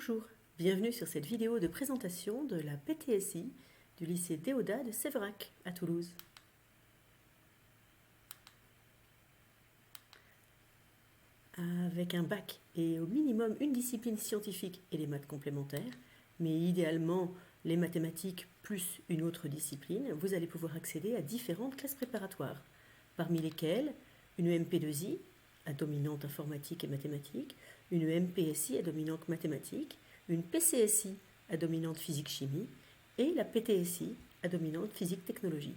Bonjour, bienvenue sur cette vidéo de présentation de la PTSI du lycée Déodat de Séverac à Toulouse. Avec un bac et au minimum une discipline scientifique et les maths complémentaires, mais idéalement les mathématiques plus une autre discipline, vous allez pouvoir accéder à différentes classes préparatoires, parmi lesquelles une MP2I à dominante informatique et mathématiques, une MPSI à dominante mathématiques, une PCSI à dominante physique-chimie et la PTSI à dominante physique-technologie.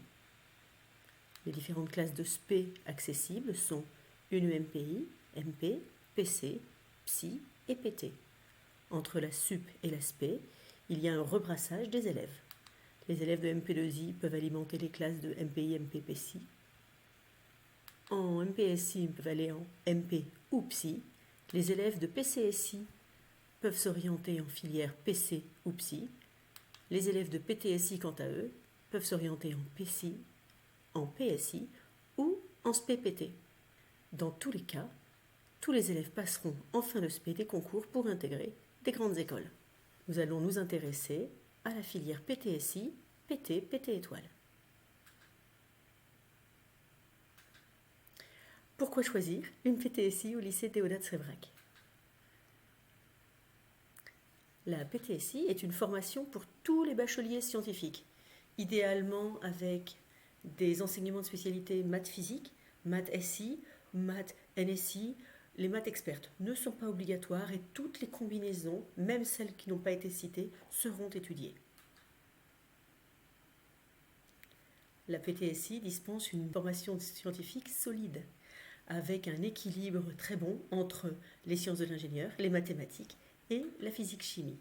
Les différentes classes de SP accessibles sont une MPI, MP, PC, Psy et PT. Entre la SUP et la SP, il y a un rebrassage des élèves. Les élèves de MP2I peuvent alimenter les classes de MPI, MP, PSI. En MPSI, ils peuvent aller en MP ou Psy. Les élèves de PCSI peuvent s'orienter en filière PC ou Psy. Les élèves de PTSI, quant à eux, peuvent s'orienter en PSI, en PSI ou en SP-PT. Dans tous les cas, tous les élèves passeront en fin de SP des concours pour intégrer des grandes écoles. Nous allons nous intéresser à la filière PTSI, PT, PT étoile. Pourquoi choisir une PTSI au lycée Déodat de Séverac ? La PTSI est une formation pour tous les bacheliers scientifiques, idéalement avec des enseignements de spécialité maths physique, maths SI, maths NSI. Les maths expertes ne sont pas obligatoires et toutes les combinaisons, même celles qui n'ont pas été citées, seront étudiées. La PTSI dispense une formation scientifique solide, avec un équilibre très bon entre les sciences de l'ingénieur, les mathématiques et la physique-chimie.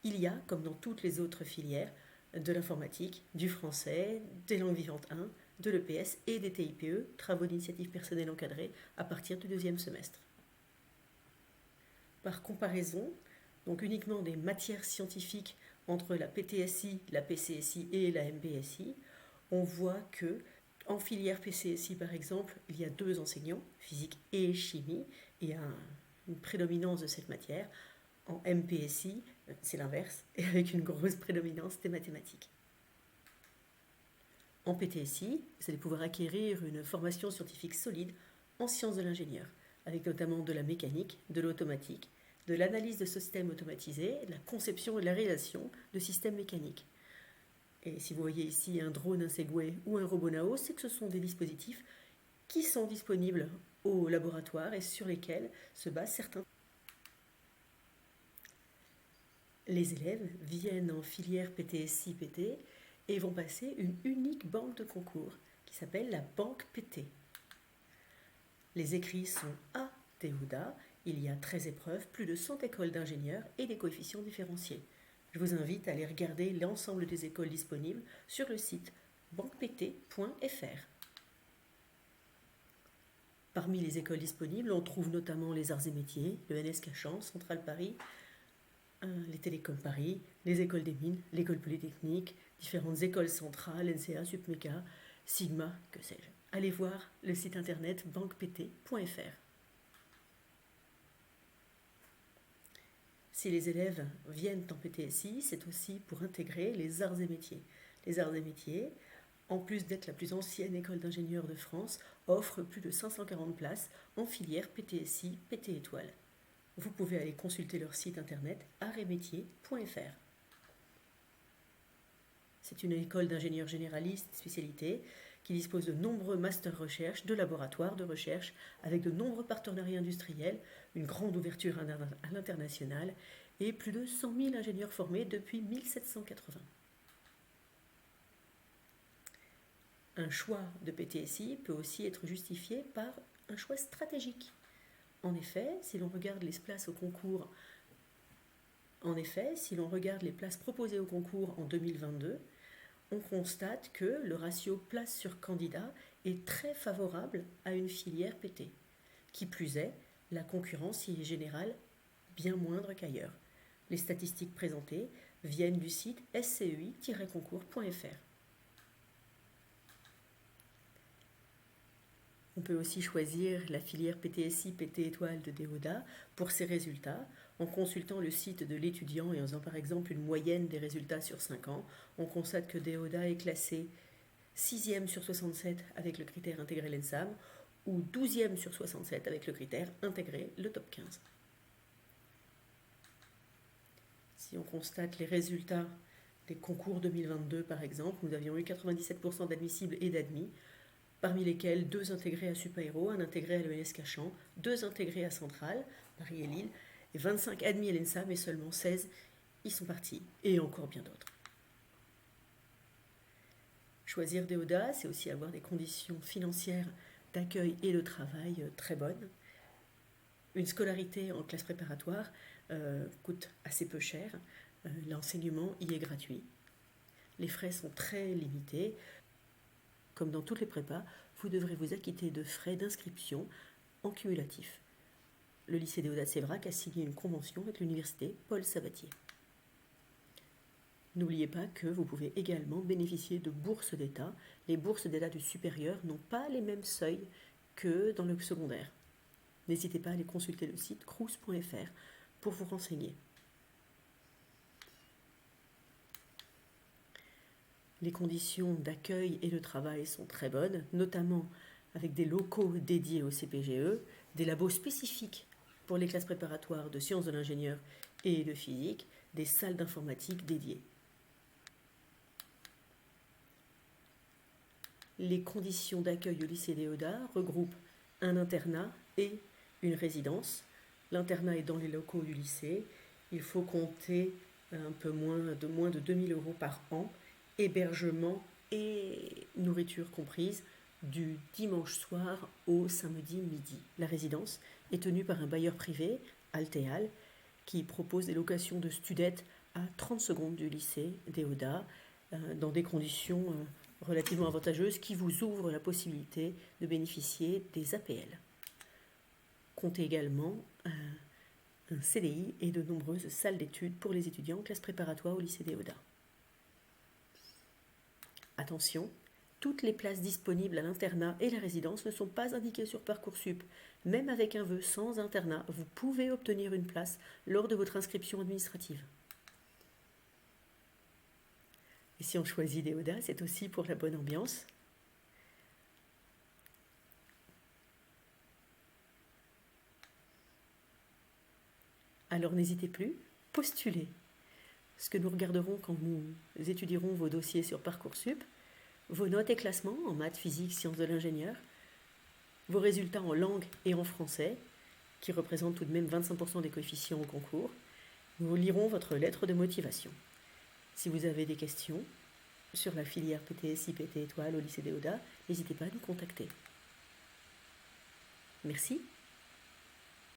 Il y a, comme dans toutes les autres filières, de l'informatique, du français, des langues vivantes 1, de l'EPS et des TIPE, travaux d'initiative personnelle encadrés, à partir du deuxième semestre. Par comparaison, donc uniquement des matières scientifiques entre la PTSI, la PCSI et la MPSI, on voit que en filière PCSI, par exemple, il y a 2 enseignants, physique et chimie, et une prédominance de cette matière. En MPSI, c'est l'inverse, et avec une grosse prédominance des mathématiques. En PTSI, vous allez pouvoir acquérir une formation scientifique solide en sciences de l'ingénieur, avec notamment de la mécanique, de l'automatique, de l'analyse de systèmes automatisés, de la conception et de la réalisation de systèmes mécaniques. Et si vous voyez ici un drone, un Segway ou un robot Nao, c'est que ce sont des dispositifs qui sont disponibles au laboratoire et sur lesquels se basent certains. Les élèves viennent en filière PTSI-PT et vont passer une unique banque de concours qui s'appelle la banque PT. Les écrits sont à Déodat, il y a 13 épreuves, plus de 100 écoles d'ingénieurs et des coefficients différenciés. Je vous invite à aller regarder l'ensemble des écoles disponibles sur le site banquept.fr. Parmi les écoles disponibles, on trouve notamment les arts et métiers, le NS Cachan, Centrale Paris, les Télécoms Paris, les écoles des mines, l'école polytechnique, différentes écoles centrales, NCA, Supméca, Sigma, que sais-je. Allez voir le site internet banquept.fr. Si les élèves viennent en PTSI, c'est aussi pour intégrer les arts et métiers. Les arts et métiers, en plus d'être la plus ancienne école d'ingénieurs de France, offrent plus de 540 places en filière PTSI, PT étoile. Vous pouvez aller consulter leur site internet artsetmétiers.fr. C'est une école d'ingénieurs généralistes spécialités qui dispose de nombreux masters recherche, de laboratoires de recherche, avec de nombreux partenariats industriels, une grande ouverture à l'international et plus de 100 000 ingénieurs formés depuis 1780. Un choix de PTSI peut aussi être justifié par un choix stratégique. En effet, si l'on regarde les places proposées au concours en 2022, on constate que le ratio place sur candidat est très favorable à une filière PT. Qui plus est, la concurrence y est générale bien moindre qu'ailleurs. Les statistiques présentées viennent du site scei-concours.fr. On peut aussi choisir la filière PTSI PT étoile de Déodat pour ses résultats en consultant le site de l'étudiant et en faisant par exemple une moyenne des résultats sur 5 ans. On constate que Déodat est classé 6e sur 67 avec le critère intégré l'ENSAM ou 12e sur 67 avec le critère intégré le top 15. Si on constate les résultats des concours 2022 par exemple, nous avions eu 97% d'admissibles et d'admis, parmi lesquels 2 intégrés à Supaéro, 1 intégré à l'ENS Cachan, 2 intégrés à Centrale, Paris et Lille, et 25 admis à l'ENSA, mais seulement 16 y sont partis, et encore bien d'autres. Choisir Déodat, c'est aussi avoir des conditions financières d'accueil et de travail très bonnes. Une scolarité en classe préparatoire coûte assez peu cher, l'enseignement y est gratuit. Les frais sont très limités. Comme dans toutes les prépas, vous devrez vous acquitter de frais d'inscription en cumulatif. Le lycée Déodat de Séverac a signé une convention avec l'université Paul Sabatier. N'oubliez pas que vous pouvez également bénéficier de bourses d'État. Les bourses d'État du supérieur n'ont pas les mêmes seuils que dans le secondaire. N'hésitez pas à aller consulter le site crous.fr pour vous renseigner. Les conditions d'accueil et de travail sont très bonnes, notamment avec des locaux dédiés au CPGE, des labos spécifiques pour les classes préparatoires de sciences de l'ingénieur et de physique, des salles d'informatique dédiées. Les conditions d'accueil au lycée Déodat regroupent un internat et une résidence. L'internat est dans les locaux du lycée. Il faut compter un peu moins de 2 000 € par an, hébergement et nourriture comprise, du dimanche soir au samedi midi. La résidence est tenue par un bailleur privé, Altéal, qui propose des locations de studettes à 30 secondes du lycée Déodat, dans des conditions relativement avantageuses qui vous ouvrent la possibilité de bénéficier des APL. Comptez également un CDI et de nombreuses salles d'études pour les étudiants en classe préparatoire au lycée Déodat. Attention, toutes les places disponibles à l'internat et la résidence ne sont pas indiquées sur Parcoursup. Même avec un vœu sans internat, vous pouvez obtenir une place lors de votre inscription administrative. Et si on choisit Déodat, c'est aussi pour la bonne ambiance. Alors n'hésitez plus, postulez. Ce que nous regarderons quand nous étudierons vos dossiers sur Parcoursup, vos notes et classements en maths, physique, sciences de l'ingénieur, vos résultats en langue et en français, qui représentent tout de même 25% des coefficients au concours. Nous lirons votre lettre de motivation. Si vous avez des questions sur la filière PTSI PT étoile au lycée Déodat, n'hésitez pas à nous contacter. Merci.